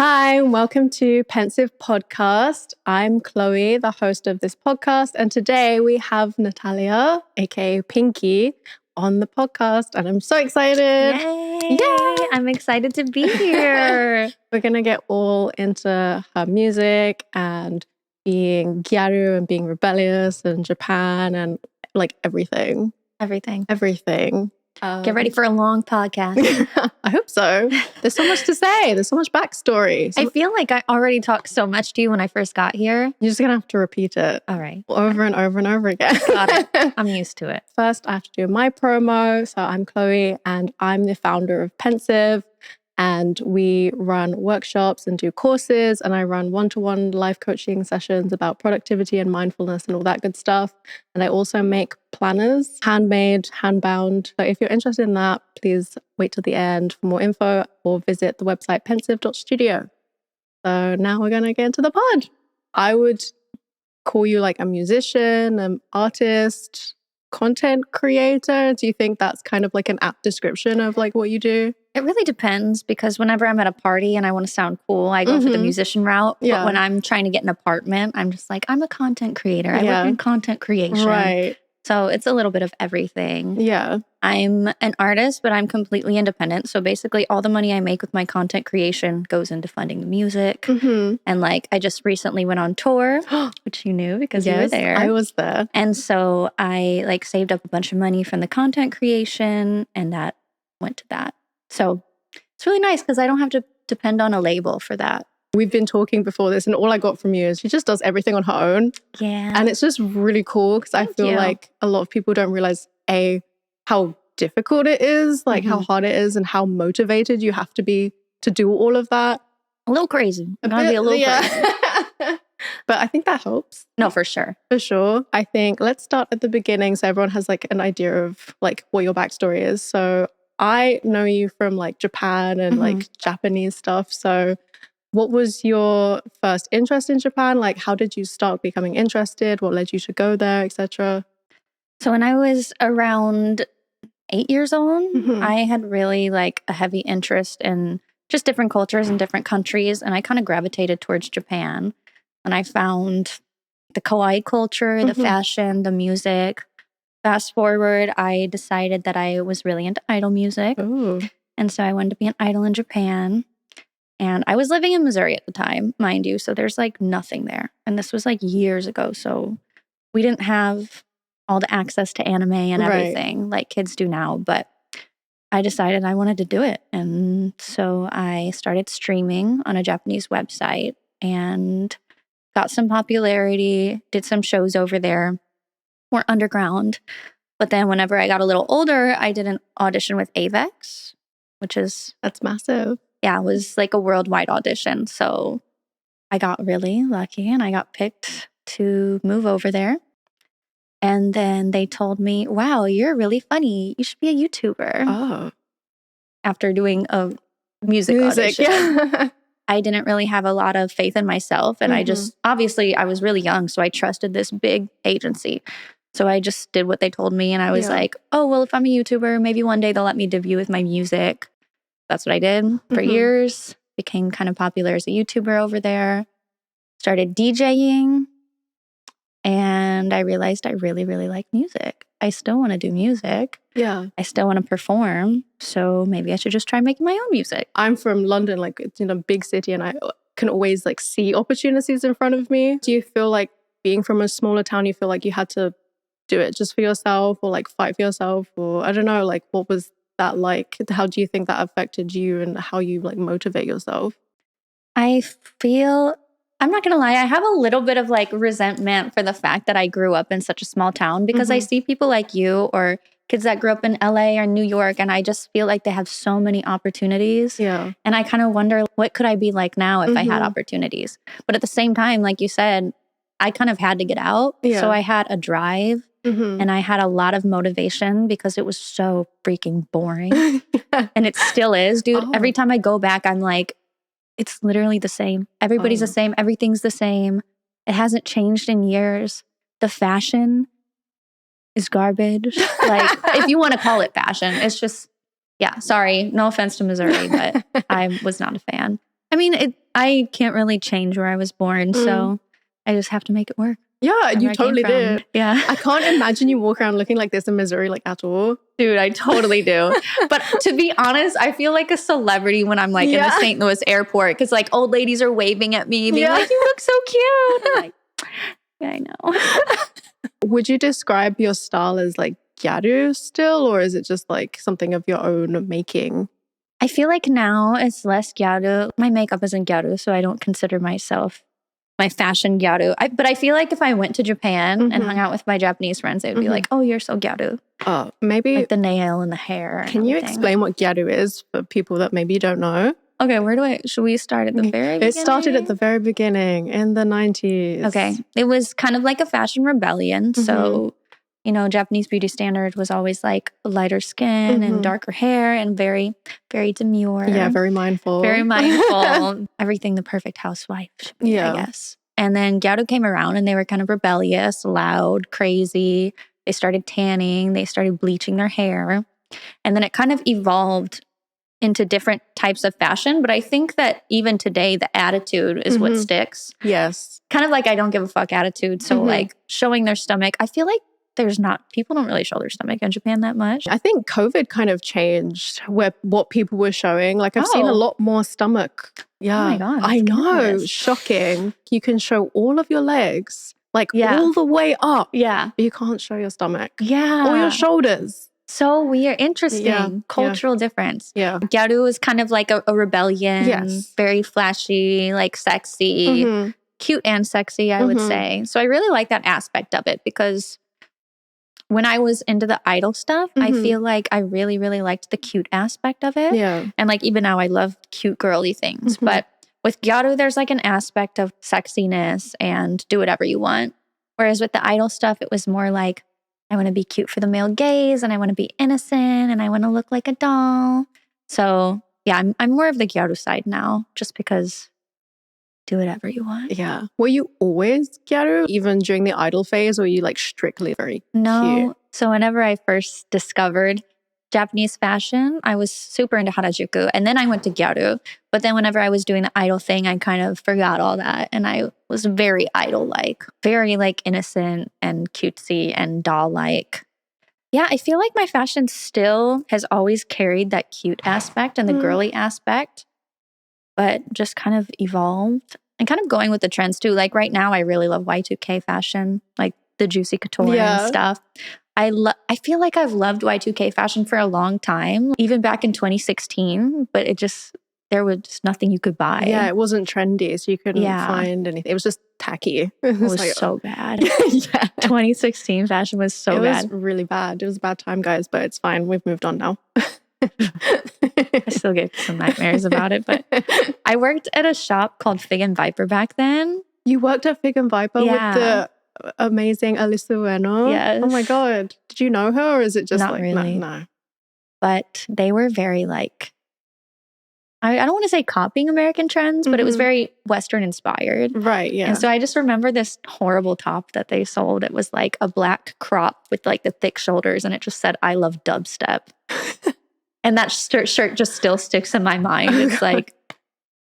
Hi, and welcome to Pensive Podcast. I'm Chloé, the host of this podcast, and today we have Natalia, aka PiNKII, on the podcast, and I'm so excited. Yay! Yay! I'm excited to be here. We're going to get all into her music and being gyaru and being rebellious and Japan and like everything. Everything. Get ready for a long podcast. I hope so. There's so much to say. There's so much backstory. I feel like I already talked so much to you when I first got here. You're just going to have to repeat it. All right. Over and over and over again. Got it. I'm used to it. First, I have to do my promo. So I'm Chloé and I'm the founder of Pensive. And we run workshops and do courses, and I run one-to-one life coaching sessions about productivity and mindfulness and all that good stuff. And I also make planners, handmade, handbound. So if you're interested in that, please wait till the end for more info or visit the website pensive.studio. So now we're going to get into the pod. I would call you like a musician, an artist, content creator. Do you think that's kind of like an apt description of like what you do? It really depends, because whenever I'm at a party and I want to sound cool, I go for the musician route. Yeah. But when I'm trying to get an apartment, I'm just like, I'm a content creator. I work in content creation. Right. So it's a little bit of everything. Yeah. I'm an artist, but I'm completely independent. So basically all the money I make with my content creation goes into funding the music. Mm-hmm. And like I just recently went on tour, which you knew because you were there. I was there. And so I like saved up a bunch of money from the content creation, and that went to that. So it's really nice because I don't have to depend on a label for that. We've been talking before this, and all I got from you is she just does everything on her own. Yeah. And it's just really cool because I feel like a lot of people don't realize, how difficult it is, like how hard it is and how motivated you have to be to do all of that. A little crazy. Gotta be a little crazy. But I think that helps. No, for sure. For sure. I think let's start at the beginning so everyone has like an idea of like what your backstory is. So I know you from like Japan and like Japanese stuff. So what was your first interest in Japan? Like, how did you start becoming interested? What led you to go there, etc.? So when I was around 8 years old, I had really like a heavy interest in just different cultures and different countries. And I kind of gravitated towards Japan. And I found the kawaii culture, the fashion, the music. Fast forward, I decided that I was really into idol music. Ooh. And so I wanted to be an idol in Japan. And I was living in Missouri at the time, mind you. So there's like nothing there. And this was like years ago. So we didn't have all the access to anime and everything like kids do now. But I decided I wanted to do it. And so I started streaming on a Japanese website and got some popularity, did some shows over there. More underground. But then whenever I got a little older, I did an audition with Avex, that's massive. Yeah, it was like a worldwide audition. So I got really lucky and I got picked to move over there. And then they told me, wow, you're really funny. You should be a YouTuber. Oh. After doing a music audition. Yeah. I didn't really have a lot of faith in myself. And I just, obviously I was really young. So I trusted this big agency. So I just did what they told me. And I was like, oh, well, if I'm a YouTuber, maybe one day they'll let me debut with my music. That's what I did for years. Became kind of popular as a YouTuber over there. Started DJing. And I realized I really, really like music. I still want to do music. Yeah. I still want to perform. So maybe I should just try making my own music. I'm from London, like it's in a big city, and I can always like see opportunities in front of me. Do you feel like being from a smaller town, you feel like you had to do it just for yourself or like fight for yourself? Or I don't know, like what was that like? How do you think that affected you and how you like motivate yourself? I feel, I'm not going to lie, I have a little bit of like resentment for the fact that I grew up in such a small town because I see people like you or kids that grew up in LA or New York, and I just feel like they have so many opportunities. Yeah. And I kind of wonder, what could I be like now if I had opportunities? But at the same time, like you said, I kind of had to get out. Yeah. So I had a drive and I had a lot of motivation because it was so freaking boring. And it still is, dude. Every time I go back, I'm like, it's literally the same. Everybody's the same. Everything's the same. It hasn't changed in years. The fashion is garbage. Like, if you want to call it fashion, it's just, yeah, sorry. No offense to Missouri, but I was not a fan. I mean, I can't really change where I was born, so I just have to make it work. Yeah, you totally did. Yeah. I can't imagine you walk around looking like this in Missouri, like at all. Dude, I totally do. But to be honest, I feel like a celebrity when I'm like in the St. Louis airport because like old ladies are waving at me, being like, you look so cute. I'm like, yeah, I know. Would you describe your style as like gyaru still, or is it just like something of your own making? I feel like now it's less gyaru. My makeup isn't gyaru, so I don't consider myself my fashion gyaru. But I feel like if I went to Japan and hung out with my Japanese friends, they would be like, oh, you're so gyaru. Oh, maybe. Like the nail and the hair. Can you explain what gyaru is for people that maybe don't know? Okay, should we start at the very beginning? It started at the very beginning in the 90s. Okay. It was kind of like a fashion rebellion. So, you know, Japanese beauty standard was always like lighter skin and darker hair and very, very demure. Yeah, very mindful. Very mindful. Everything the perfect housewife should be, I guess. And then gyaru came around and they were kind of rebellious, loud, crazy. They started tanning. They started bleaching their hair. And then it kind of evolved into different types of fashion. But I think that even today, the attitude is what sticks. Yes. Kind of like I don't give a fuck attitude. So like showing their stomach, I feel like people don't really show their stomach in Japan that much. I think COVID kind of changed what people were showing. Like I've seen a lot more stomach. Yeah. Oh my God. I know. Shocking. You can show all of your legs, like all the way up. Yeah. But you can't show your stomach. Yeah. Or your shoulders. So weird. Interesting. Yeah. Cultural difference. Yeah. Gyaru is kind of like a rebellion. Yes. Very flashy, like sexy. Cute and sexy, I would say. So I really like that aspect of it because when I was into the idol stuff, I feel like I really, really liked the cute aspect of it. Yeah. And like even now I love cute girly things. But with gyaru, there's like an aspect of sexiness and do whatever you want. Whereas with the idol stuff, it was more like, I want to be cute for the male gaze and I want to be innocent and I want to look like a doll. So yeah, I'm more of the gyaru side now just because do whatever you want. Yeah. Were you always gyaru even during the idol phase, or were you like strictly very cute? So whenever I first discovered Japanese fashion, I was super into harajuku and then I went to gyaru. But then whenever I was doing the idol thing, I kind of forgot all that and I was very idol-like, very like innocent and cutesy and doll-like. Yeah, I feel like my fashion still has always carried that cute aspect and the girly aspect, but just kind of evolved and kind of going with the trends too. Like right now, I really love Y2K fashion, like the juicy couture and stuff. I feel like I've loved Y2K fashion for a long time, even back in 2016, but there was just nothing you could buy. Yeah, it wasn't trendy, so you couldn't find anything. It was just tacky. It was like, so bad. 2016 fashion was so bad. It was really bad. It was a bad time, guys, but it's fine. We've moved on now. I still get some nightmares about it, but I worked at a shop called Fig and Viper back then. You worked at Fig and Viper with the amazing Eloise Marché? Yes. Oh my God. Did you know her, or is it just Not like, really. No. But they were very like, I don't want to say copying American trends, but it was very Western inspired. Right, yeah. And so I just remember this horrible top that they sold. It was like a black crop with like the thick shoulders and it just said, I love dubstep. And that shirt just still sticks in my mind. It's like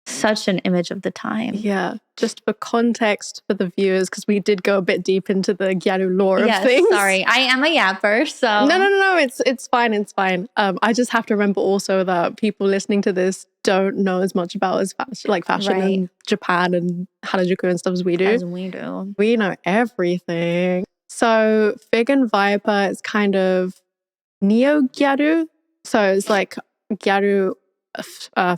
such an image of the time. Yeah. Just for context for the viewers, because we did go a bit deep into the gyaru lore of things. Sorry. I am a yapper, so. No. It's fine. It's fine. I just have to remember also that people listening to this don't know as much about fashion in Japan and harajuku and stuff as we do. As we do. We know everything. So Fig and Viper is kind of neo-gyaru. So it's like gyaru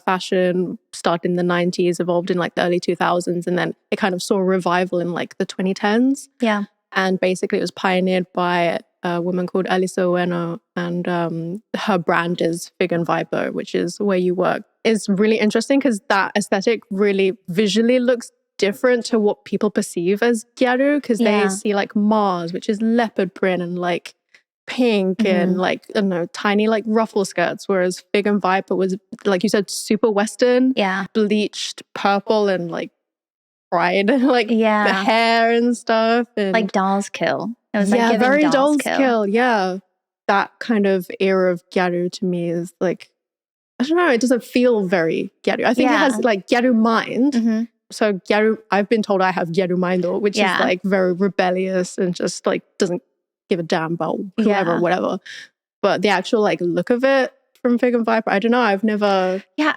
fashion started in the 90s, evolved in like the early 2000s, and then it kind of saw a revival in like the 2010s. Yeah. And basically it was pioneered by a woman called Eloise Marché, and her brand is Fig and Viper, which is where you work. It's really interesting because that aesthetic really visually looks different to what people perceive as gyaru, because they see like Mars, which is leopard print and like pink and like, I don't know, tiny like ruffle skirts, whereas Fig and Viper was, like you said, super Western, bleached purple and like pride, like the hair and stuff, and like Dolls Kill. It was like very Dolls Kill. Yeah, that kind of era of gyaru to me is like I don't know, it doesn't feel very gyaru. I think it has like gyaru mind. So gyaru, I've been told I have gyaru mind, which is like very rebellious and just like doesn't give a damn about whoever, whatever. But the actual like look of it from Fig and Viper, I don't know. I've never. Yeah,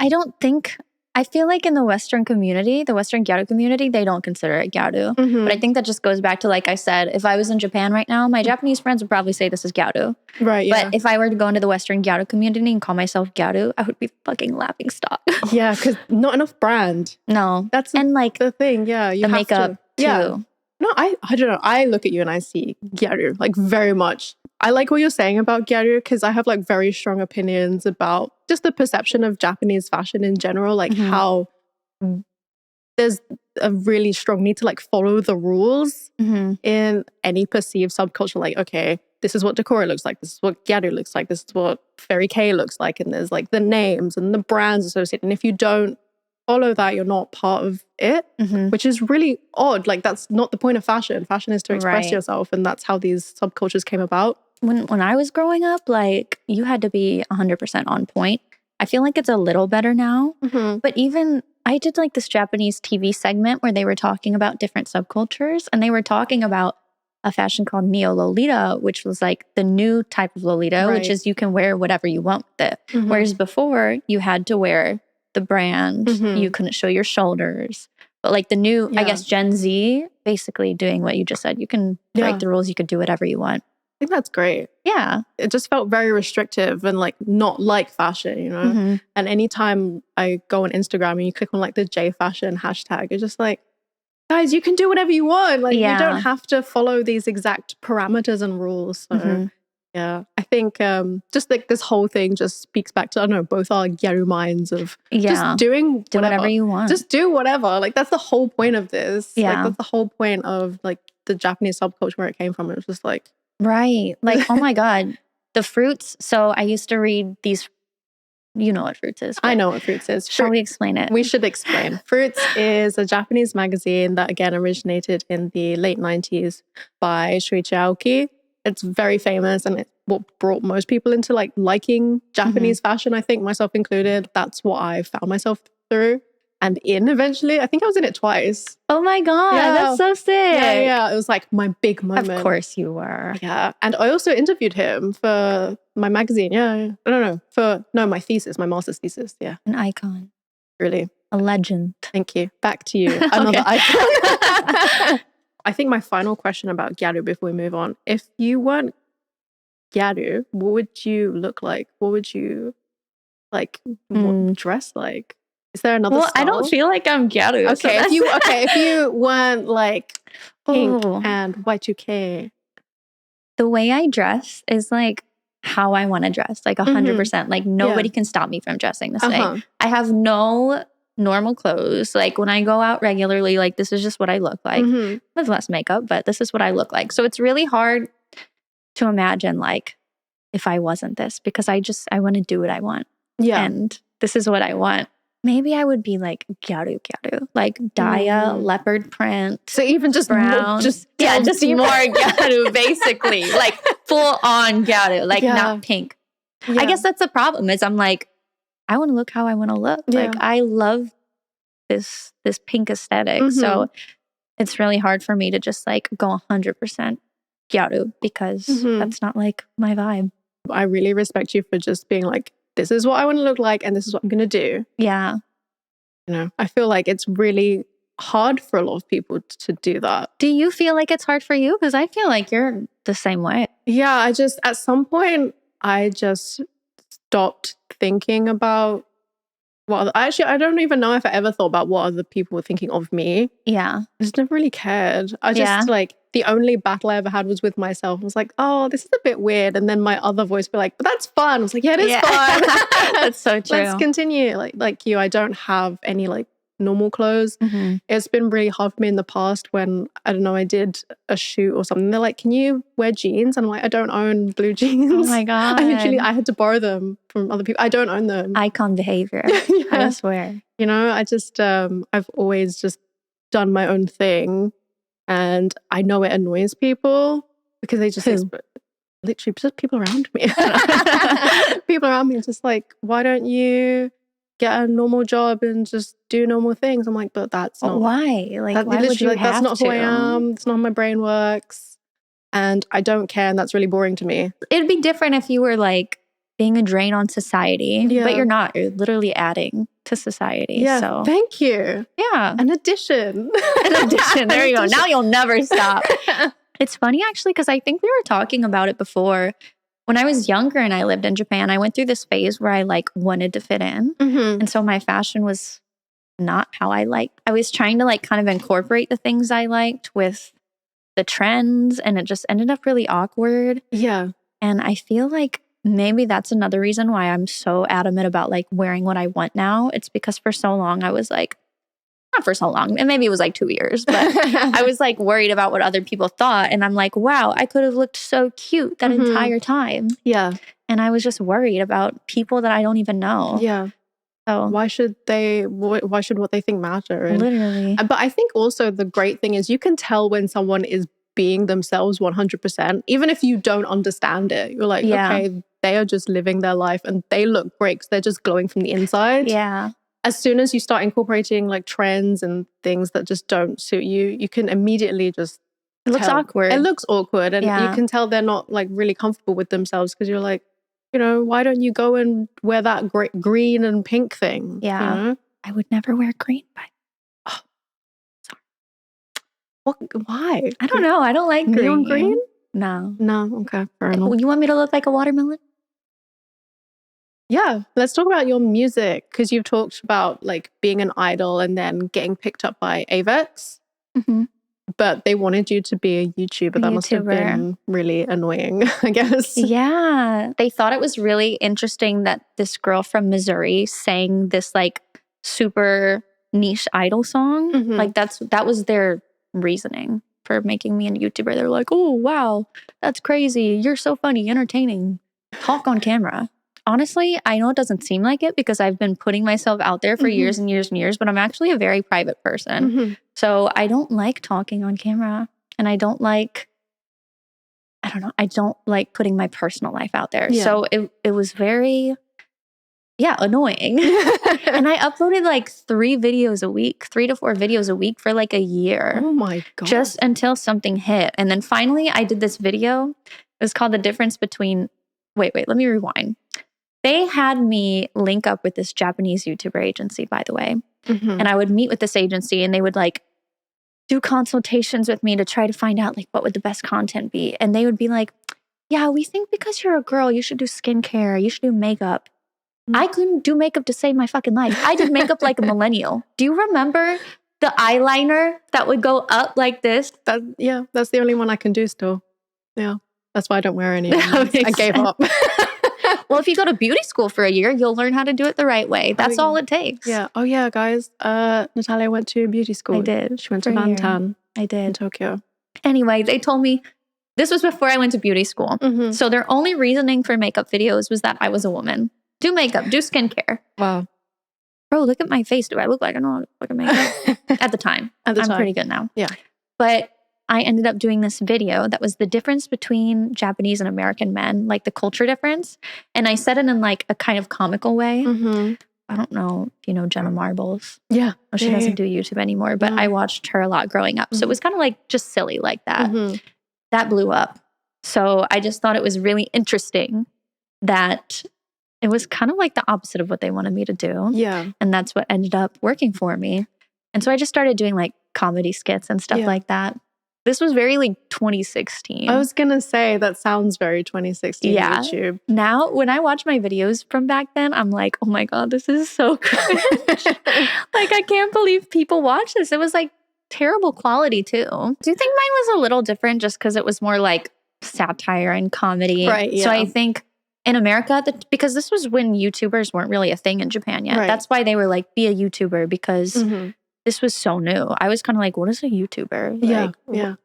I feel like in the Western community, the Western gyaru community, they don't consider it gyaru. But I think that just goes back to, like I said, if I was in Japan right now, my Japanese friends would probably say this is gyaru. Right, yeah. But if I were to go into the Western gyaru community and call myself gyaru, I would be fucking laughing stock. Yeah, because not enough brand. No. That's like the thing, yeah. You the have makeup to, too. Yeah. No, I don't know. I look at you and I see gyaru, like very much. I like what you're saying about gyaru because I have like very strong opinions about just the perception of Japanese fashion in general, like how there's a really strong need to like follow the rules in any perceived subculture. Like, okay, this is what Decora looks like. This is what gyaru looks like. This is what PiNKII looks like. And there's like the names and the brands associated. And if you don't follow that, you're not part of it, which is really odd. Like, that's not the point of fashion. Fashion is to express yourself, and that's how these subcultures came about. When I was growing up, like, you had to be 100% on point. I feel like it's a little better now. But even I did like this Japanese TV segment where they were talking about different subcultures, and they were talking about a fashion called Neo Lolita, which was like the new type of Lolita, which is you can wear whatever you want with it. Whereas before, you had to wear the brand, you couldn't show your shoulders. But like the new, I guess, Gen Z, basically doing what you just said. You can break the rules, you could do whatever you want. I think that's great. Yeah. It just felt very restrictive and like not like fashion, you know? And anytime I go on Instagram and you click on like the J fashion hashtag, it's just like, guys, you can do whatever you want. Like you don't have to follow these exact parameters and rules. So yeah, I think just like this whole thing just speaks back to, I don't know, both our gyaru minds of just doing whatever you want. Just do whatever. Like that's the whole point of this. Yeah. Like that's the whole point of like the Japanese subculture where it came from. It was just like. Right. Like, oh my God, the fruits. So I used to read these, you know what Fruits is. I know what Fruits is. Shall we explain it? We should explain. Fruits is a Japanese magazine that again originated in the late 90s by Shuichi Aoki. It's very famous and it's what brought most people into like liking Japanese fashion, I think, myself included. That's what I found myself through and in eventually. I think I was in it twice. Oh my God, that's so sick. Yeah. It was like my big moment. Of course you were. Yeah. And I also interviewed him for my magazine. Yeah. I don't know. My thesis, my master's thesis. Yeah. An icon. Really. A legend. Thank you. Back to you. Another icon. I think my final question about gyaru before we move on. If you weren't gyaru, what would you look like? What would you like dress like? Is there another style? I don't feel like I'm gyaru. Okay, so if you weren't like pink and Y2K. The way I dress is like how I want to dress, like 100%. Like nobody can stop me from dressing this way. I have no normal clothes. Like when I go out regularly, like this is just what I look like with less makeup, but this is what I look like. So it's really hard to imagine like if I wasn't this, because I want to do what I want. Yeah. And this is what I want. Maybe I would be like gyaru, like daya, leopard print. So even just brown, just more gyaru, basically, like full on gyaru, like not pink. Yeah. I guess that's the problem. Is I'm like, I want to look how I want to look. Yeah. Like I love this pink aesthetic, so it's really hard for me to just like go 100% gyaru because that's not like my vibe. I really respect you for just being like, this is what I want to look like and this is what I'm going to do. Yeah. You know, I feel like it's really hard for a lot of people to do that. Do you feel like it's hard for you? Because I feel like you're the same way. Yeah, at some point, I just stopped thinking about I don't even know if I ever thought about what other people were thinking of me. Yeah. I just never really cared. I just like, the only battle I ever had was with myself. I was like, oh, this is a bit weird. And then my other voice would be like, but that's fun. I was like, yeah, it is fun. That's so true. Let's continue. Like you, I don't have any like normal clothes. It's been really hard for me in the past when, I don't know, I did a shoot or something. They're like, can you wear jeans? And I'm like, I don't own blue jeans. Oh my God. I had to borrow them from other people. I don't own them. Icon behavior. I swear. You know, I just, I've always just done my own thing. And I know it annoys people because they just literally just people around me. People around me just like, why don't you get a normal job and just do normal things? I'm like, but that's not why. Like, why would you like, that's have not to? who I am. It's not how my brain works, and I don't care. And that's really boring to me. It'd be different if you were like being a drain on society, but you're not. You're literally adding to society. Yeah, so thank you. Yeah, an addition. An addition. There you go. Now you'll never stop. It's funny actually, because I think we were talking about it before. When I was younger and I lived in Japan, I went through this phase where I like wanted to fit in. And so my fashion was not how I liked. I was trying to like kind of incorporate the things I liked with the trends, and it just ended up really awkward. Yeah. And I feel like maybe that's another reason why I'm so adamant about like wearing what I want now. It's because for so long I was like, not for so long, and maybe it was like 2 years, but I was like worried about what other people thought. And I'm like, wow, I could have looked so cute that entire time. Yeah. And I was just worried about people that I don't even know. Yeah. So why should what they think matter? And, literally. But I think also the great thing is you can tell when someone is being themselves 100%, even if you don't understand it. You're like, okay, they are just living their life and they look great because they're just glowing from the inside. Yeah. As soon as you start incorporating like trends and things that just don't suit you, you can immediately just It looks awkward. It looks awkward. And you can tell they're not like really comfortable with themselves because you're like, you know, why don't you go and wear that green and pink thing? Yeah. You know? I would never wear green. Oh, sorry. What? Why? I don't know. I don't like neon green. No. No. Okay. Fair enough. You want me to look like a watermelon? Yeah, let's talk about your music, because you've talked about like being an idol and then getting picked up by Avex. But they wanted you to be a YouTuber. That must have been really annoying, I guess. Yeah. They thought it was really interesting that this girl from Missouri sang this like super niche idol song. Like that was their reasoning for making me a YouTuber. They're like, oh, wow, that's crazy. You're so funny, entertaining. Talk on camera. Honestly, I know it doesn't seem like it because I've been putting myself out there for years and years and years, but I'm actually a very private person. So I don't like talking on camera, and I don't like putting my personal life out there. So it was very, annoying. And I uploaded like 3 to 4 videos a week for like a year. Oh my God. Just until something hit. And then finally I did this video. It was called The Difference Between, wait, let me rewind. They had me link up with this Japanese YouTuber agency, by the way. And I would meet with this agency and they would like do consultations with me to try to find out like what would the best content be. And they would be like, yeah, we think because you're a girl, you should do skincare, you should do makeup. I couldn't do makeup to save my fucking life. I did makeup like a millennial. Do you remember the eyeliner that would go up like this? That's the only one I can do still. Yeah, that's why I don't wear any. I gave up. Well, if you go to beauty school for a year, you'll learn how to do it the right way. That's all it takes. Yeah. Oh yeah, guys. Natalia went to beauty school. I did. She went to Bantan. I did. In Tokyo. Anyway, they told me, this was before I went to beauty school. So their only reasoning for makeup videos was that I was a woman. Do makeup, do skincare. Wow. Bro, look at my face. Do I look like I know how to look at makeup? At the time. I'm pretty good now. Yeah. But I ended up doing this video that was the difference between Japanese and American men, like the culture difference. And I said it in like a kind of comical way. I don't know if you know Jenna Marbles. Yeah. Well, she doesn't do YouTube anymore, but I watched her a lot growing up. So it was kind of like just silly like that. That blew up. So I just thought it was really interesting that it was kind of like the opposite of what they wanted me to do. Yeah. And that's what ended up working for me. And so I just started doing like comedy skits and stuff like that. This was very like 2016. I was going to say that sounds very 2016 YouTube. Now, when I watch my videos from back then, I'm like, oh my God, this is so cringe. Like, I can't believe people watch this. It was like terrible quality too. Do you think mine was a little different just because it was more like satire and comedy? Right, yeah. So I think in America, because this was when YouTubers weren't really a thing in Japan yet. Right. That's why they were like, be a YouTuber, because this was so new. I was kind of like, what is a YouTuber? Yeah.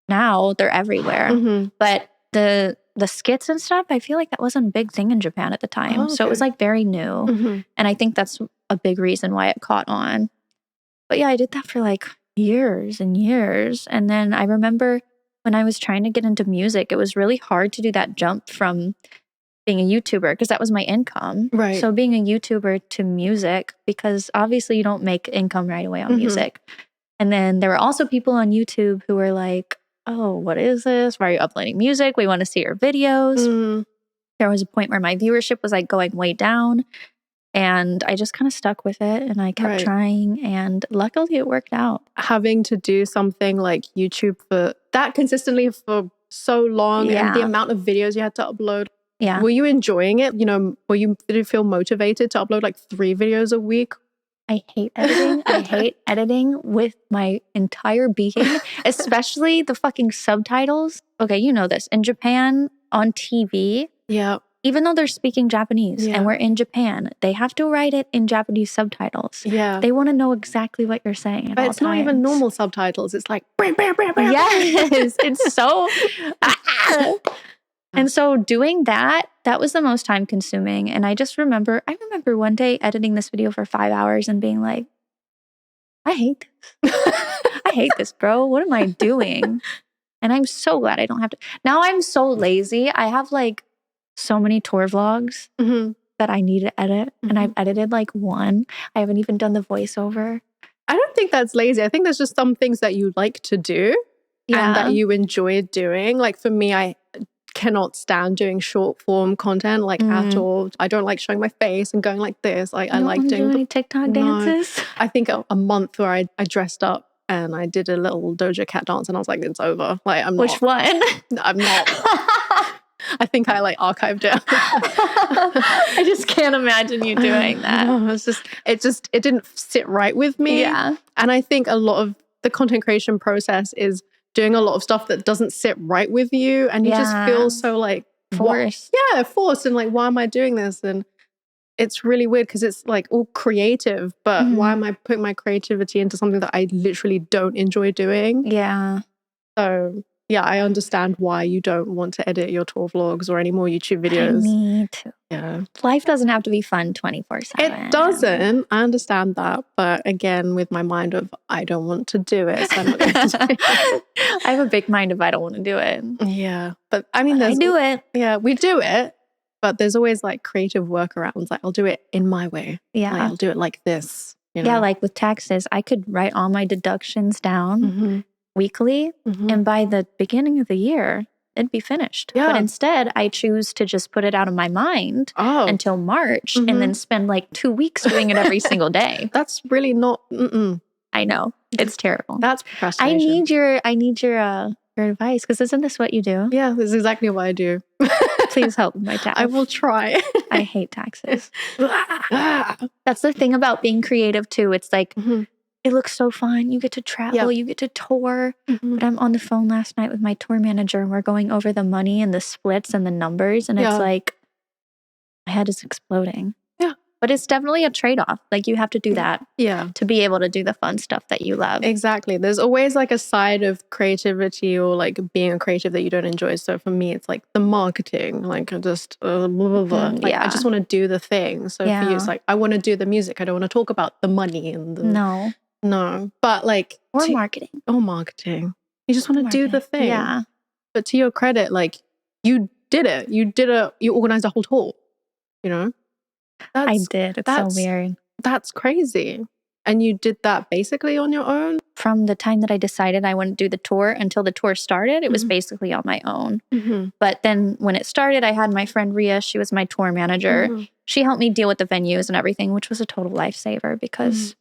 Now they're everywhere. But the skits and stuff, I feel like that wasn't a big thing in Japan at the time. Oh, okay. So it was like very new. And I think that's a big reason why it caught on. But yeah, I did that for like years and years. And then I remember when I was trying to get into music, it was really hard to do that jump from being a YouTuber because that was my income. Right. So being a YouTuber to music, because obviously you don't make income right away on music. And then there were also people on YouTube who were like, oh, what is this? Why are you uploading music? We want to see your videos. There was a point where my viewership was like going way down. And I just kind of stuck with it and I kept trying, and luckily it worked out. Having to do something like YouTube for that consistently for so long and the amount of videos you had to upload. Yeah. Were you enjoying it? You know, did you feel motivated to upload like 3 videos a week? I hate editing. I hate editing with my entire being, especially the fucking subtitles. Okay, you know this. In Japan on TV, even though they're speaking Japanese and we're in Japan, they have to write it in Japanese subtitles. Yeah. They want to know exactly what you're saying at but all it's not even normal subtitles. It's like, yes, it's so... And so doing that was the most time consuming. And I remember one day editing this video for 5 hours and being like, I hate this. I hate this, bro. What am I doing? And I'm so glad I don't have to. Now I'm so lazy. I have like so many tour vlogs that I need to edit. And I've edited like 1. I haven't even done the voiceover. I don't think that's lazy. I think there's just some things that you like to do and that you enjoy doing. Like for me, I cannot stand doing short form content like at all. I don't like showing my face and going like this. Like I like doing TikTok dances. I think a month where I dressed up and I did a little Doja Cat dance and I was like, it's over. Like I'm not. Which one? I'm not. I think I like archived it. I just can't imagine you doing that. It didn't sit right with me. Yeah. And I think a lot of the content creation process is doing a lot of stuff that doesn't sit right with you. And you just feel so like forced. Forced. And like, why am I doing this? And it's really weird because it's like all creative, but why am I putting my creativity into something that I literally don't enjoy doing? Yeah. So yeah, I understand why you don't want to edit your tour vlogs or any more YouTube videos. I need to. Yeah. Life doesn't have to be fun 24/7. It doesn't. I understand that. But again, with my mind of, I don't want to do it. So I'm not going to do it. I have a big mind of, I don't want to do it. Yeah. But I mean, I do it. Yeah, we do it. But there's always like creative workarounds. Like I'll do it in my way. Yeah. Like, I'll do it like this. You know? Yeah, like with taxes, I could write all my deductions down weekly. And by the beginning of the year, it'd be finished. Yeah. But instead, I choose to just put it out of my mind until March and then spend like 2 weeks doing it every single day. That's really not... I know. It's terrible. That's procrastination. I need your advice, because isn't this what you do? Yeah, this is exactly what I do. Please help with my tax. I will try. I hate taxes. That's the thing about being creative too. It's like, it looks so fun. You get to travel, you get to tour. But I'm on the phone last night with my tour manager and we're going over the money and the splits and the numbers. And it's like, my head is exploding. Yeah. But it's definitely a trade-off. Like you have to do that to be able to do the fun stuff that you love. Exactly. There's always like a side of creativity or like being a creative that you don't enjoy. So for me, it's like the marketing, like I just, blah, blah, blah. Like, I just want to do the thing. So for you, it's like, I want to do the music. I don't want to talk about the money and the... No, but like... Or marketing. You just want to do the thing. Yeah. But to your credit, like you did it. You organized a whole tour, you know? I did. It's so weird. That's crazy. And you did that basically on your own? From the time that I decided I wouldn't do the tour until the tour started, it was basically on my own. But then when it started, I had my friend Ria. She was my tour manager. She helped me deal with the venues and everything, which was a total lifesaver because...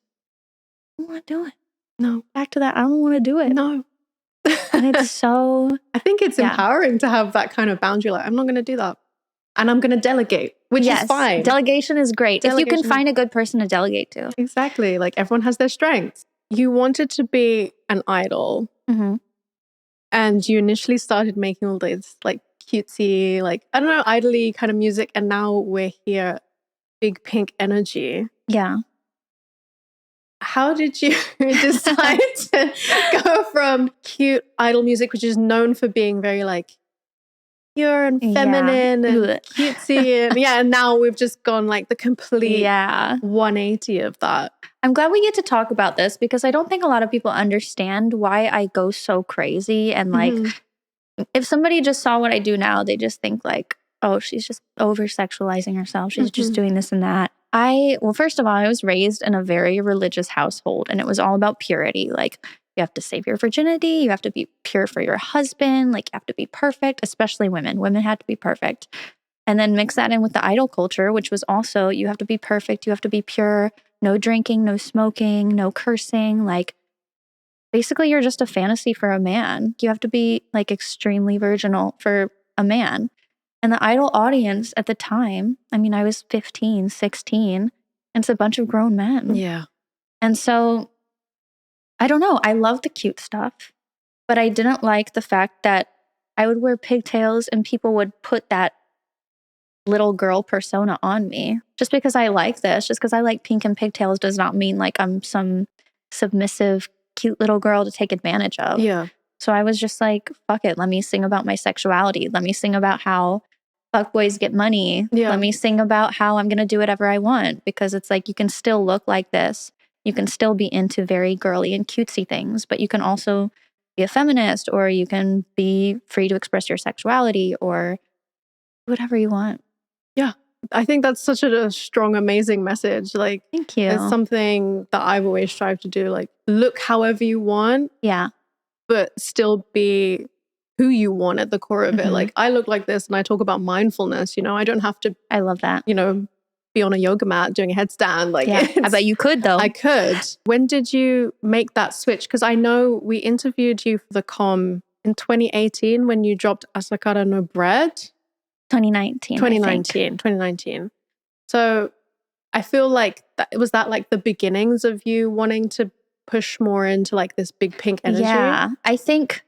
I don't want to do it. No. Back to that. I don't want to do it. No. And it's so... I think it's empowering to have that kind of boundary. Like, I'm not going to do that. And I'm going to delegate, which is fine. Delegation is great. If you can find a good person to delegate to. Exactly. Like everyone has their strengths. You wanted to be an idol. And you initially started making all this like cutesy, like, I don't know, idol-y kind of music. And now we're here, big pink energy. Yeah. How did you decide to go from cute idol music, which is known for being very like pure and feminine and cutesy, and now we've just gone like the complete 180 of that. I'm glad we get to talk about this because I don't think a lot of people understand why I go so crazy and like if somebody just saw what I do now, they just think like, oh, she's just over sexualizing herself. She's just doing this and that. Well, first of all, I was raised in a very religious household, and it was all about purity. Like, you have to save your virginity. You have to be pure for your husband. Like, you have to be perfect, especially women. Women had to be perfect. And then mix that in with the idol culture, which was also, you have to be perfect. You have to be pure. No drinking, no smoking, no cursing. Like, basically, you're just a fantasy for a man. You have to be like extremely virginal for a man. And the idol audience at the time, I mean, I was 15, 16, and it's a bunch of grown men. Yeah. And so, I don't know. I love the cute stuff, but I didn't like the fact that I would wear pigtails and people would put that little girl persona on me. Just because I like this, just because I like pink and pigtails does not mean like I'm some submissive, cute little girl to take advantage of. Yeah. So I was just like, fuck it. Let me sing about my sexuality. Let me sing about how fuckboys get money. Yeah. Let me sing about how I'm going to do whatever I want, because it's like you can still look like this. You can still be into very girly and cutesy things, but you can also be a feminist, or you can be free to express your sexuality, or whatever you want. Yeah. I think that's such a strong, amazing message. Like, thank you. It's something that I've always strived to do. Like, look however you want. Yeah. But still be who you want at the core of it. Like, I look like this and I talk about mindfulness, I don't have to, I love that. Be on a yoga mat doing a headstand. Like, yeah, I bet you could though. I could. When did you make that switch? Because I know we interviewed you for the com in 2018 when you dropped Asakara no Bread. 2019. So I feel like was that like the beginnings of you wanting to push more into like this big pink energy? Yeah, I think,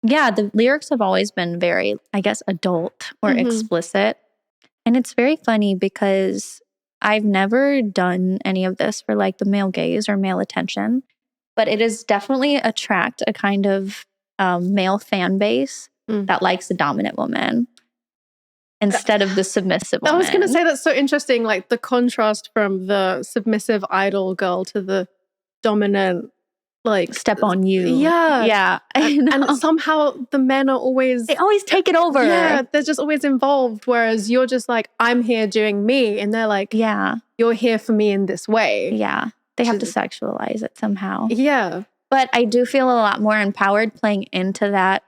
the lyrics have always been very, I guess, adult or explicit. And it's very funny because I've never done any of this for like the male gaze or male attention, but it is definitely attract a kind of male fan base that likes the dominant woman instead of the submissive woman. I was going to say that's so interesting, like the contrast from the submissive idol girl to the dominant, like step on you. Yeah. And somehow the men are they always take it over. Yeah, they're just always involved. Whereas you're just like, I'm here doing me. And they're like, yeah, you're here for me in this way. Yeah. They have to sexualize it somehow. Yeah. But I do feel a lot more empowered playing into that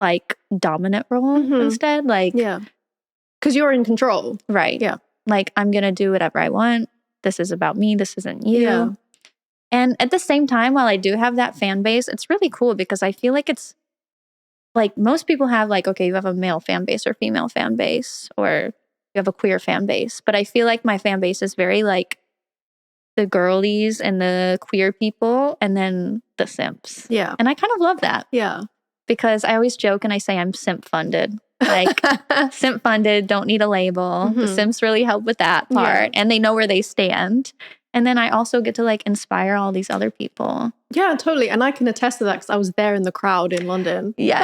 like dominant role instead. Like, yeah. Because you're in control. Right. Yeah. Like, I'm going to do whatever I want. This is about me. This isn't you. Yeah. And at the same time, while I do have that fan base, it's really cool because I feel like it's like most people have like, okay, you have a male fan base or female fan base, or you have a queer fan base. But I feel like my fan base is very like the girlies and the queer people and then the simps. Yeah. And I kind of love that. Yeah. Because I always joke and I say I'm simp funded. Like, simp funded, don't need a label. The simps really help with that part. And they know where they stand. And then I also get to like inspire all these other people. Yeah, totally. And I can attest to that because I was there in the crowd in London. Yeah.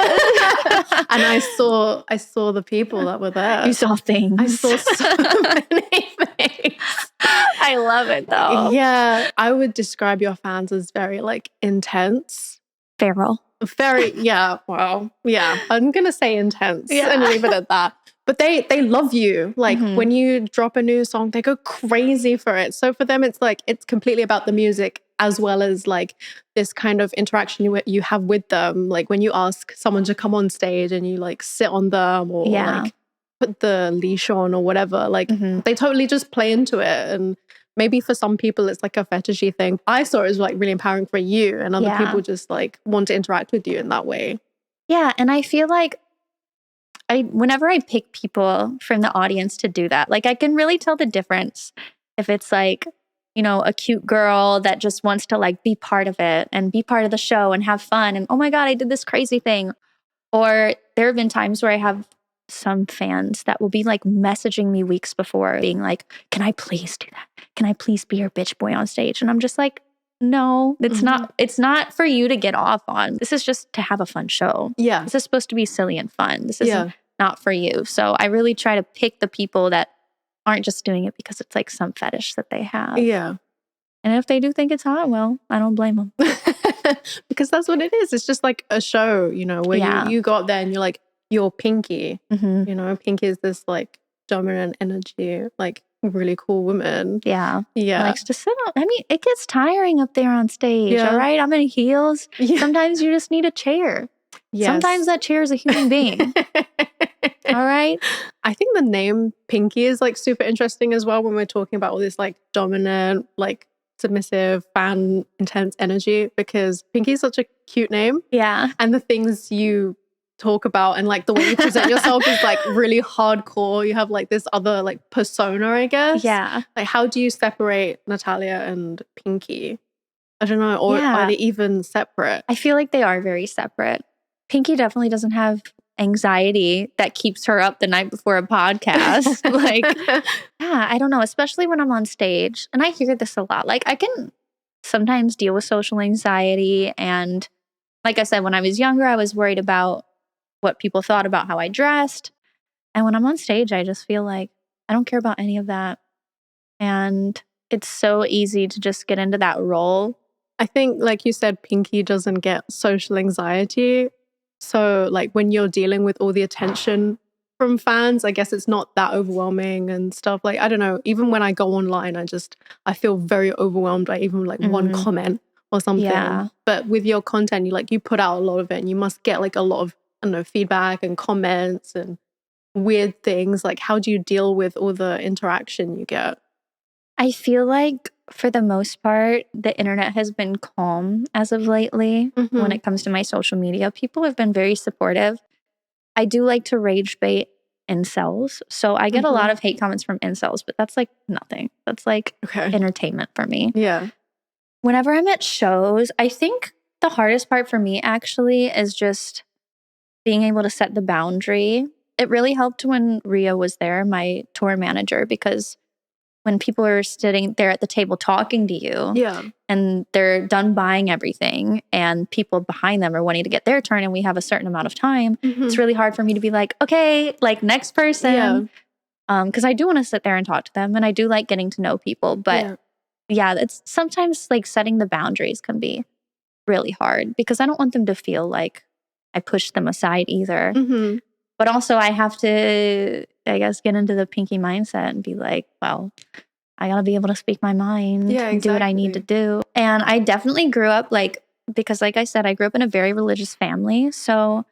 And I saw the people that were there. You saw things. I saw so many things. I love it though. Yeah. I would describe your fans as very like intense. Feral. Very, yeah. Well, yeah. I'm going to say intense and leave it at that. But they love you. Like when you drop a new song, they go crazy for it. So for them, it's like, it's completely about the music as well as like this kind of interaction you have with them. Like when you ask someone to come on stage and you like sit on them or like put the leash on or whatever, like they totally just play into it. And maybe for some people, it's like a fetishy thing. I saw it as like really empowering for you, and other people just like want to interact with you in that way. Yeah. And I feel like whenever I pick people from the audience to do that, like I can really tell the difference if it's like, a cute girl that just wants to like be part of it and be part of the show and have fun. And oh my God, I did this crazy thing. Or there have been times where I have some fans that will be like messaging me weeks before being like, can I please do that? Can I please be your bitch boy on stage? And I'm just like, no, it's not for you to get off on. This is just to have a fun show. Yeah. This is supposed to be silly and fun. This is not for you. So I really try to pick the people that aren't just doing it because it's like some fetish that they have. Yeah. And if they do think it's hot, well, I don't blame them. Because that's what it is. It's just like a show, where you got there and you're like, your PiNKII. Mm-hmm. You know, PiNKII is this like dominant energy, like really cool woman. Yeah. Yeah. Likes to sit on. I mean, it gets tiring up there on stage. Yeah. All right. I'm in heels. Yeah. Sometimes you just need a chair. Yes. Sometimes that chair is a human being. All right. I think the name PiNKII is like super interesting as well when we're talking about all this like dominant, like submissive, fan intense energy, because PiNKII is such a cute name. Yeah. And the things you talk about and like the way you present yourself is like really hardcore. You have like this other like persona, I guess. Yeah. Like, how do you separate Natalia and PiNKII? I don't know. Or are they even separate? I feel like they are very separate. PiNKII definitely doesn't have anxiety that keeps her up the night before a podcast. Like, yeah, I don't know, especially when I'm on stage. And I hear this a lot. Like, I can sometimes deal with social anxiety. And like I said, when I was younger, I was worried about what people thought about how I dressed. And when I'm on stage, I just feel like I don't care about any of that. And it's so easy to just get into that role. I think, like you said, PiNKII doesn't get social anxiety. So, like, when you're dealing with all the attention from fans, I guess it's not that overwhelming and stuff. Like, I don't know, even when I go online, I feel very overwhelmed by even like one comment or something. Yeah. But with your content, you put out a lot of it and you must get like a lot of, I don't know, feedback and comments and weird things. Like, how do you deal with all the interaction you get? I feel like for the most part, the internet has been calm as of lately when it comes to my social media. People have been very supportive. I do like to rage bait incels. So I get a lot of hate comments from incels, but that's like nothing. That's like entertainment for me. Yeah. Whenever I'm at shows, I think the hardest part for me actually is just being able to set the boundary. It really helped when Ria was there, my tour manager, because when people are sitting there at the table talking to you and they're done buying everything and people behind them are wanting to get their turn and we have a certain amount of time, it's really hard for me to be like, okay, like next person. Because I do want to sit there and talk to them and I do like getting to know people. But yeah, it's sometimes like setting the boundaries can be really hard because I don't want them to feel like I push them aside either. But also I have to, I guess, get into the PiNKII mindset and be like, well, I got to be able to speak my mind, do what I need to do. And I definitely grew up because like I said, I grew up in a very religious family. So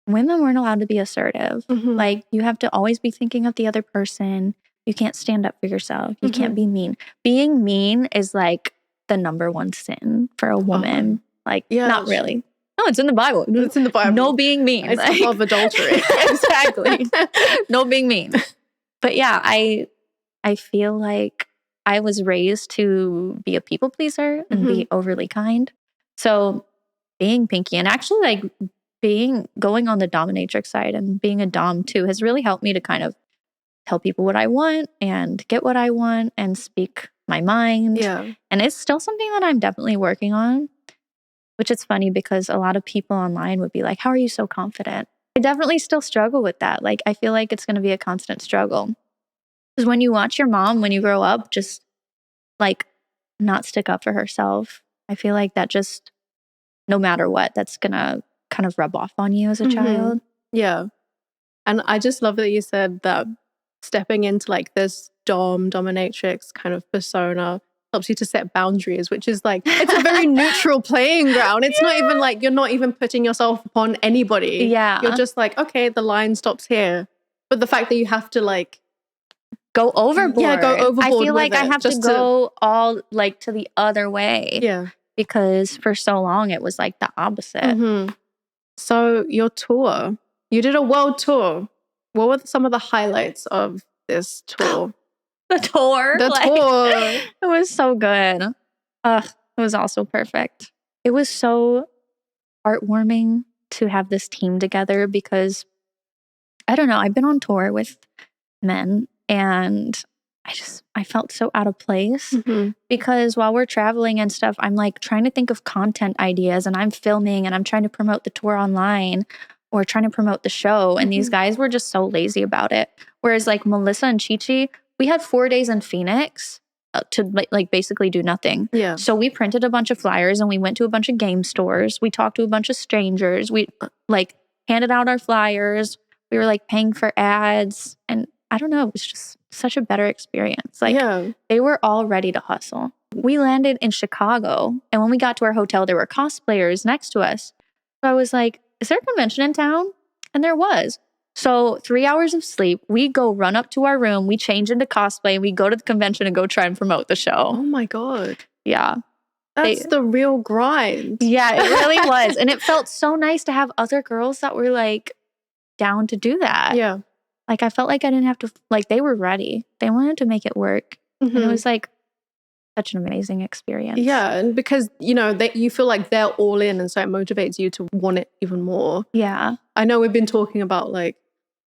women weren't allowed to be assertive. Like you have to always be thinking of the other person. You can't stand up for yourself. You can't be mean. Being mean is like the number one sin for a woman. Not really. No, it's in the Bible. It's in the Bible. No being mean. It's above adultery. Exactly. No being mean. But yeah, I feel like I was raised to be a people pleaser and be overly kind. So being PiNKII and actually like going on the dominatrix side and being a dom too has really helped me to kind of tell people what I want and get what I want and speak my mind. Yeah. And it's still something that I'm definitely working on. Which is funny because a lot of people online would be like, how are you so confident? I definitely still struggle with that. Like, I feel like it's going to be a constant struggle. Because when you watch your mom, when you grow up, just like not stick up for herself, I feel like that just, no matter what, that's going to kind of rub off on you as a child. Yeah. And I just love that you said that stepping into like this dominatrix kind of persona helps you to set boundaries, which is like, it's a very neutral playing ground. It's not even like, you're not even putting yourself upon anybody. Yeah. You're just like, okay, the line stops here. But the fact that you have to like go overboard. Yeah, go overboard. I feel like I have to go all like to the other way. Yeah. Because for so long it was like the opposite. So your tour, you did a world tour. What were some of the highlights of this tour? The tour. It was so good. It was also perfect. It was so heartwarming to have this team together because, I don't know, I've been on tour with men and I felt so out of place because while we're traveling and stuff, I'm like trying to think of content ideas and I'm filming and I'm trying to promote the tour online or trying to promote the show. And these guys were just so lazy about it. Whereas like Melissa and Chi-Chi, we had 4 days in Phoenix to like basically do nothing. Yeah. So we printed a bunch of flyers and we went to a bunch of game stores. We talked to a bunch of strangers. We like handed out our flyers. We were like paying for ads. And I don't know, it was just such a better experience. Like they were all ready to hustle. We landed in Chicago. And when we got to our hotel, there were cosplayers next to us. So I was like, is there a convention in town? And there was. So 3 hours of sleep, we go run up to our room, we change into cosplay, and we go to the convention and go try and promote the show. Oh my God. Yeah. That's the real grind. Yeah, it really was. And it felt so nice to have other girls that were like down to do that. Yeah. Like I felt like I didn't have to, like they were ready. They wanted to make it work. And it was like such an amazing experience. Yeah. And because, you know, you feel like they're all in. And so it motivates you to want it even more. Yeah. I know we've been talking about like,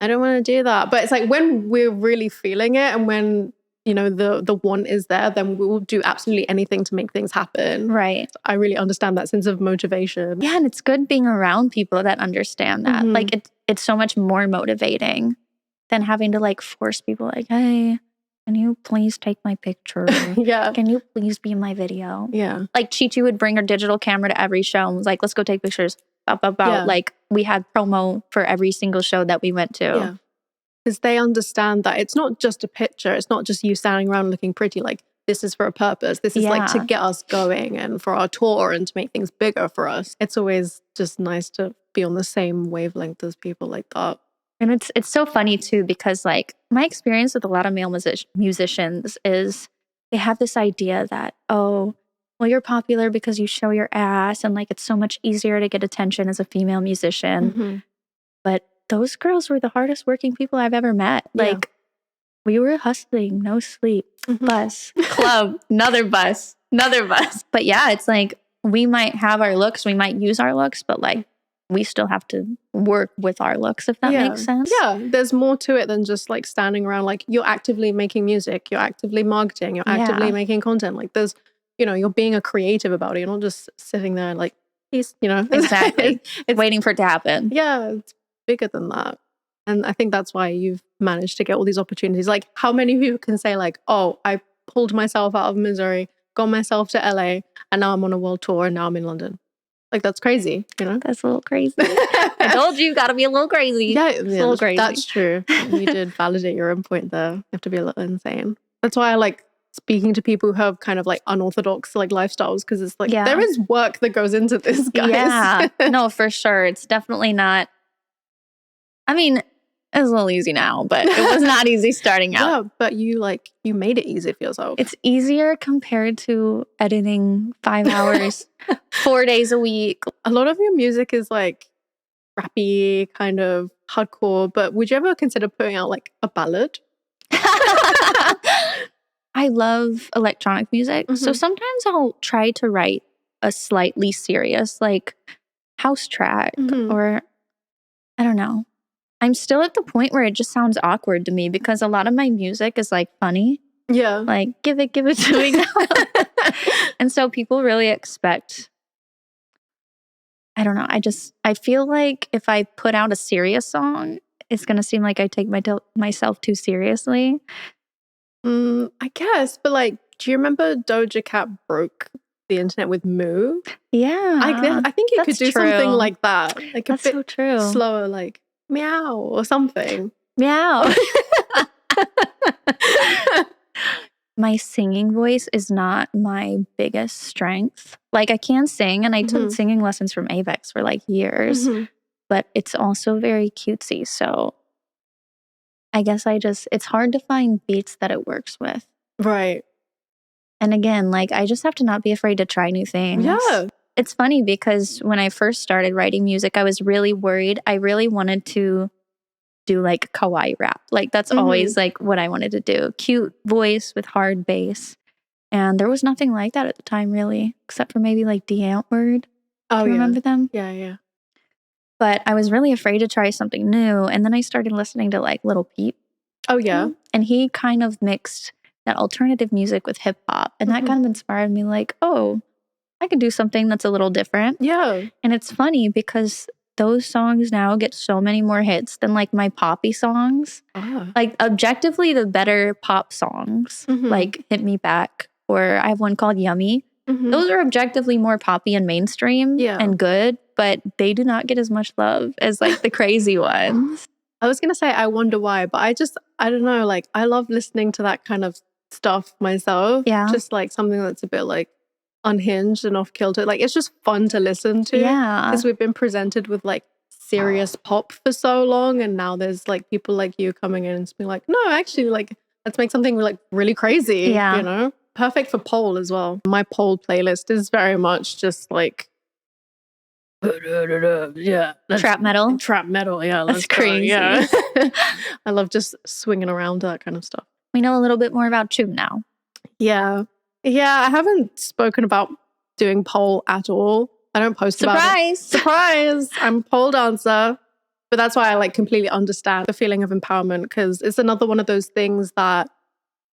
I don't want to do that. But it's like when we're really feeling it and when, you know, the want is there, then we will do absolutely anything to make things happen. Right. I really understand that sense of motivation. Yeah. And it's good being around people that understand that. Like it's so much more motivating than having to like force people like, hey, can you please take my picture? Yeah. Can you please be in my video? Yeah. Like Chi would bring her digital camera to every show and was like, let's go take pictures. Like we had promo for every single show that we went to. Yeah. Because they understand that it's not just a picture. It's not just you standing around looking pretty. Like this is for a purpose. This is like to get us going and for our tour and to make things bigger for us. It's always just nice to be on the same wavelength as people like that. And it's so funny too, because like my experience with a lot of male musicians is they have this idea that, oh, well, you're popular because you show your ass and like it's so much easier to get attention as a female musician. But those girls were the hardest working people I've ever met. Like we were hustling, no sleep, bus, club, another bus. But yeah, it's like we might have our looks, we might use our looks, but like we still have to work with our looks, if that makes sense. Yeah, there's more to it than just like standing around. Like you're actively making music, you're actively marketing, you're actively making content. Like there's, you know, you're being a creative about it. You're not just sitting there like, you know. Exactly. It's waiting for it to happen. Yeah, it's bigger than that. And I think that's why you've managed to get all these opportunities. Like how many people can say like, oh, I pulled myself out of Missouri, got myself to LA, and now I'm on a world tour and now I'm in London. Like, that's crazy, you know? That's a little crazy. I told you got to be a little crazy. Yeah, it's a little crazy. That's true. You did validate your own point there. You have to be a little insane. That's why I like speaking to people who have kind of like unorthodox like lifestyles, because it's like there is work that goes into this, guys. Yeah, no, for sure. It's definitely not. I mean, it's a little easy now, but it was not easy starting out. Yeah, but you made it easy for yourself. It's easier compared to editing 5 hours, 4 days a week. A lot of your music is like rappy, kind of hardcore, but would you ever consider putting out like a ballad? I love electronic music. So sometimes I'll try to write a slightly serious like house track or I don't know. I'm still at the point where it just sounds awkward to me because a lot of my music is like funny. Yeah. Like, give it to me now. And so people really expect, I don't know. I feel like if I put out a serious song, it's going to seem like I take myself too seriously. I guess. But like, do you remember Doja Cat broke the internet with Moo? Yeah. I think you could do something like that. Like that's a bit so true. Slower, like meow or something. Meow. My singing voice is not my biggest strength. Like I can sing and I took singing lessons from Avex for like years, but it's also very cutesy. So I guess it's hard to find beats that it works with. Right. And again, like I just have to not be afraid to try new things. Yeah. It's funny because when I first started writing music, I was really worried. I really wanted to do like kawaii rap. Like that's always like what I wanted to do. Cute voice with hard bass. And there was nothing like that at the time really, except for maybe like The Antword. Do you remember them? Yeah. But I was really afraid to try something new. And then I started listening to like Lil Peep. Oh yeah. And he kind of mixed that alternative music with hip hop. And that kind of inspired me like, oh, I could do something that's a little different. Yeah. And it's funny because those songs now get so many more hits than like my poppy songs. Like objectively the better pop songs, like Hit Me Back, or I have one called Yummy. Those are objectively more poppy and mainstream and good. but they do not get as much love as like the crazy ones. I was going to say, I wonder why, but I don't know, like, I love listening to that kind of stuff myself. Yeah. Just like something that's a bit like unhinged and off kilter. Like, it's just fun to listen to. Yeah. Because we've been presented with like serious pop for so long. And now there's like people like you coming in and being like, no, actually, like, let's make something like really crazy. Yeah. You know? Perfect for pole as well. My pole playlist is very much just like, yeah, Trap metal. Yeah, That's crazy. Yeah. I love just swinging around that kind of stuff. We know a little bit more about you now. Yeah, I haven't spoken about doing pole at all. I don't post about it. Surprise! I'm a pole dancer, but that's why I like completely understand the feeling of empowerment, because it's another one of those things that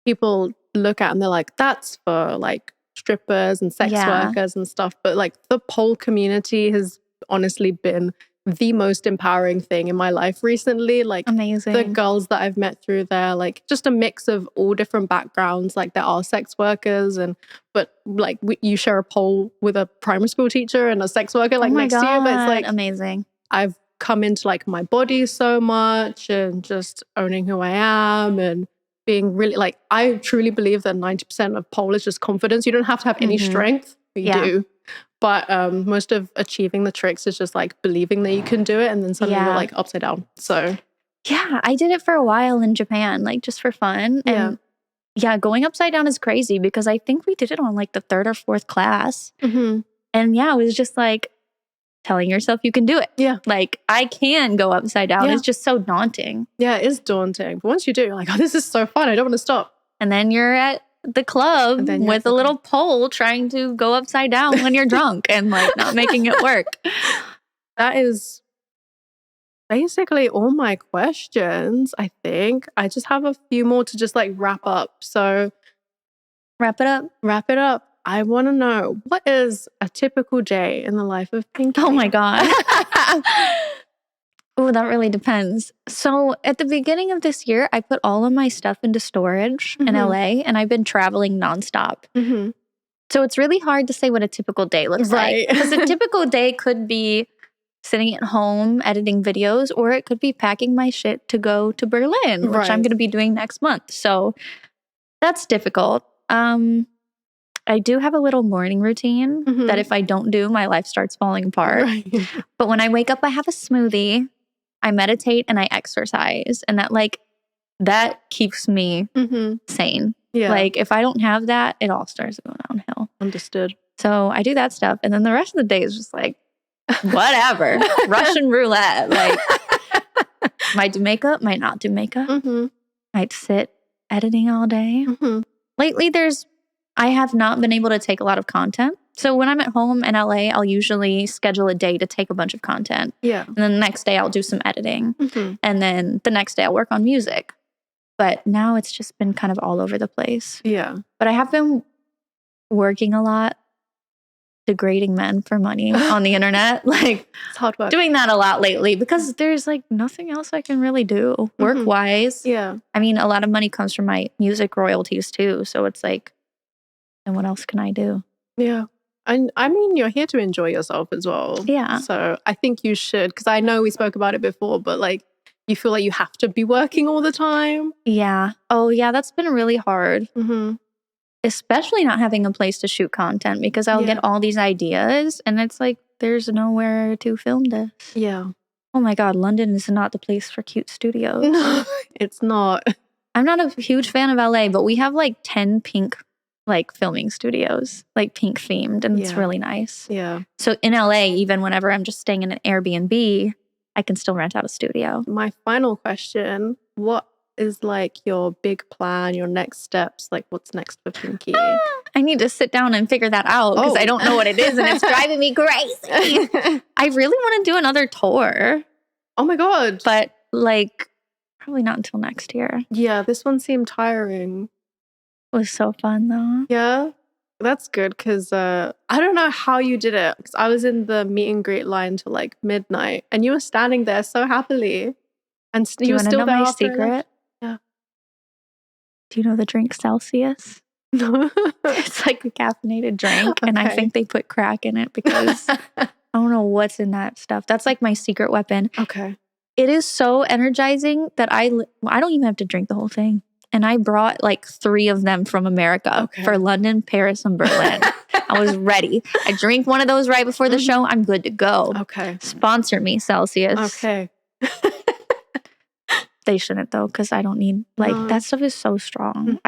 people look at and they're like, that's for like strippers and sex workers and stuff. But like the pole community has honestly been the most empowering thing in my life recently. Like, amazing. The girls that I've met through there, like just a mix of all different backgrounds. Like, there are sex workers, but like you share a pole with a primary school teacher and a sex worker like next to you. But it's like amazing. I've come into like my body so much and just owning who I am and being really like, I truly believe that 90% of pole is just confidence. You don't have to have any strength. You do. But most of achieving the tricks is just like believing that you can do it, and then suddenly you're like upside down. So yeah, I did it for a while in Japan, like just for fun. And yeah, going upside down is crazy because I think we did it on like the 3rd or 4th class. Mm-hmm. And yeah, it was just like telling yourself you can do it. Yeah. Like, I can go upside down. It's just so daunting. Yeah, it is daunting. But once you do, you're like, oh, this is so fun. I don't want to stop. And then you're at the club with a little pole trying to go upside down when you're drunk and like not making it work. That is basically all my questions, I think. I just have a few more to just like wrap up. So wrap it up. I want to know, what is a typical day in the life of PiNKII? Oh my God. Oh, that really depends. So at the beginning of this year, I put all of my stuff into storage in LA, and I've been traveling nonstop. Mm-hmm. So it's really hard to say what a typical day looks like. Because a typical day could be sitting at home editing videos, or it could be packing my shit to go to Berlin, which I'm going to be doing next month. So that's difficult. I do have a little morning routine that if I don't do, my life starts falling apart. But when I wake up, I have a smoothie, I meditate, and I exercise. And that keeps me sane. Yeah. Like, if I don't have that, it all starts to go downhill. Understood. So I do that stuff. And then the rest of the day is just like, whatever. Russian roulette. Like, might do makeup, might not do makeup. Might sit editing all day. Lately, I have not been able to take a lot of content. So when I'm at home in LA, I'll usually schedule a day to take a bunch of content. Yeah. And then the next day I'll do some editing. And then the next day I'll work on music. But now it's just been kind of all over the place. Yeah. But I have been working a lot, degrading men for money on the internet. Like, it's hard work. Doing that a lot lately because there's like nothing else I can really do work-wise. Yeah. I mean, a lot of money comes from my music royalties too. So it's like, and what else can I do? Yeah. And I mean, you're here to enjoy yourself as well. Yeah. So I think you should, because I know we spoke about it before, but like, you feel like you have to be working all the time. Yeah. Oh, yeah. That's been really hard. Especially not having a place to shoot content, because I'll get all these ideas and it's like, there's nowhere to film this. Yeah. Oh my God. London is not the place for cute studios. No, it's not. I'm not a huge fan of LA, but we have like 10 pink like filming studios, like pink themed, and it's really nice. Yeah. So in LA, even whenever I'm just staying in an Airbnb, I can still rent out a studio. My final question, what is like your big plan, your next steps? Like, what's next for PiNKII? I need to sit down and figure that out because I don't know what it is and it's driving me crazy. I really want to do another tour. Oh my God. But like, probably not until next year. Yeah, this one seemed tiring. It was so fun though. Yeah, that's good because I don't know how you did it, because I was in the meet and greet line till like midnight and you were standing there so happily, and you were still there. My secret? Yeah. Do you know the drink Celsius? No. It's like a caffeinated drink, and I think they put crack in it because I don't know what's in that stuff. That's like my secret weapon. Okay. It is so energizing that I don't even have to drink the whole thing. And I brought like 3 of them from America for London, Paris, and Berlin. I was ready. I drink one of those right before the show. I'm good to go. Okay. Sponsor me, Celsius. Okay. They shouldn't though, because I don't need that stuff is so strong.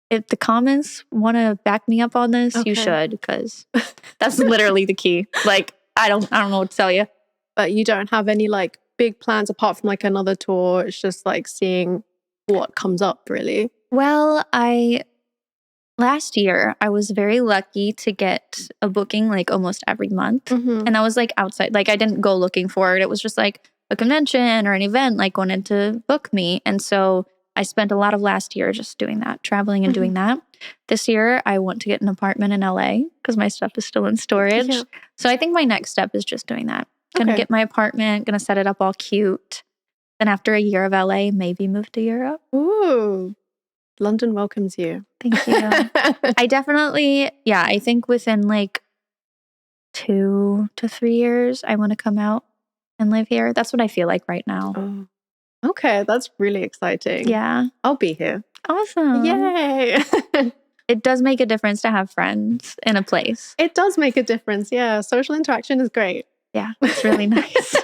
If the comments want to back me up on this, you should, because that's literally the key. Like I don't know what to tell you. But you don't have any like big plans apart from like another tour. It's just like seeing what comes up, really. Well, last year I was very lucky to get a booking like almost every month, and I was like outside. Like I didn't go looking for it. It was just like a convention or an event like wanted to book me. And so I spent a lot of last year just doing that, traveling and doing that. This year I want to get an apartment in LA because my stuff is still in storage. Yeah. So I think my next step is just doing that. Gonna get my apartment, gonna set it up all cute. Then after a year of LA, maybe move to Europe. Ooh, London welcomes you. Thank you. I definitely, I think within like 2 to 3 years, I want to come out and live here. That's what I feel like right now. Oh. Okay, that's really exciting. Yeah. I'll be here. Awesome. Yay. It does make a difference to have friends in a place. It does make a difference. Yeah. Social interaction is great. Yeah, it's really nice.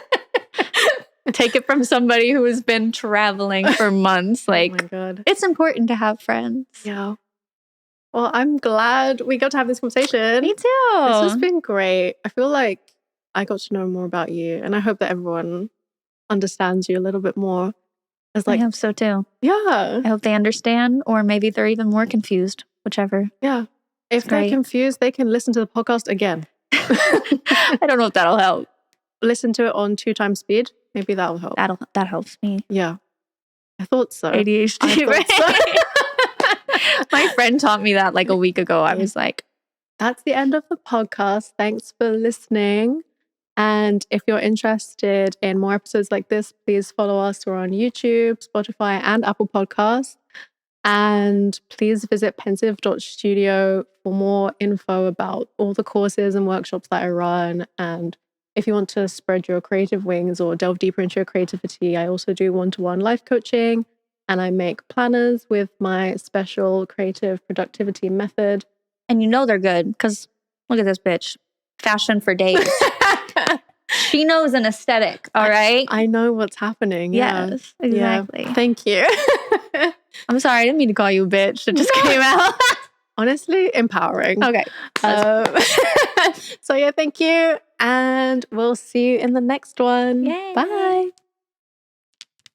Take it from somebody who has been traveling for months. Like, oh my God. It's important to have friends. Yeah. Well, I'm glad we got to have this conversation. Me too. This has been great. I feel like I got to know more about you, and I hope that everyone understands you a little bit more. I hope so too. Yeah. I hope they understand, or maybe they're even more confused, whichever. Yeah. If they're confused, they can listen to the podcast again. I don't know if that'll help. Listen to it on 2 times speed. Maybe that'll help. That helps me. Yeah. I thought so. ADHD, right? So. My friend taught me that like a week ago. I was like, that's the end of the podcast. Thanks for listening. And if you're interested in more episodes like this, please follow us. We're on YouTube, Spotify, and Apple Podcasts. And please visit pensive.studio for more info about all the courses and workshops that I run. And if you want to spread your creative wings or delve deeper into your creativity, I also do one-to-one life coaching, and I make planners with my special creative productivity method. And you know they're good because look at this bitch. Fashion for days. She knows an aesthetic, all right? I know what's happening. Yes, exactly. Yeah. Thank you. I'm sorry, I didn't mean to call you a bitch. It just came out. Honestly, empowering. Okay. So yeah, thank you. And we'll see you in the next one. Yay. Bye.